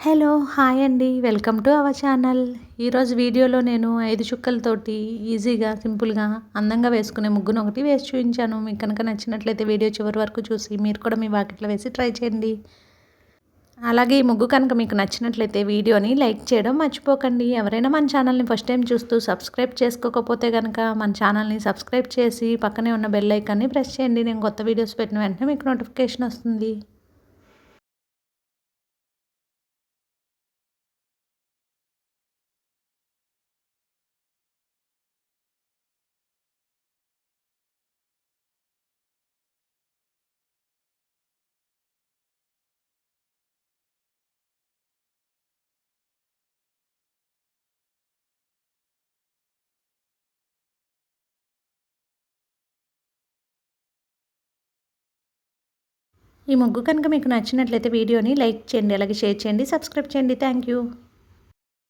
Hello! Hi అండి. Welcome to our channel. ఈరోజు వీడియోలో నేను 5 చుక్కలతోటి ఈజీగా, సింపుల్‌గా, అందంగా వేసుకునే ముగ్గును ఒకటి వేసి చూయించాను. మీకు కనుక నచ్చినట్లయితే వీడియో చివరి వరకు చూసి మీరు కూడా మీ వాకిట్లో వేసి ట్రై చేయండి. అలాగే ఈ ముగ్గు కనుక మీకు నచ్చినట్లయితే వీడియోని లైక్ చేయడం మర్చిపోకండి. ఎవరైనా మన ఛానల్‌ని ఫస్ట్ టైం చూస్తూ సబ్స్క్రైబ్ చేసుకోకపోతే గనక మన ఛానల్‌ని సబ్స్క్రైబ్ చేసి పక్కనే ఉన్న బెల్ ఐకాన్‌ని ప్రెస్ చేయండి. నేను కొత్త వీడియోస్ పెట్టిన వెంటనే మీకు నోటిఫికేషన్ వస్తుంది. ఈ ముగ్గు కనుక మీకు నచ్చినట్లయితే వీడియోని లైక్ చేయండి. అలాగే షేర్ చేయండి. సబ్స్క్రైబ్ చేయండి. Thank you.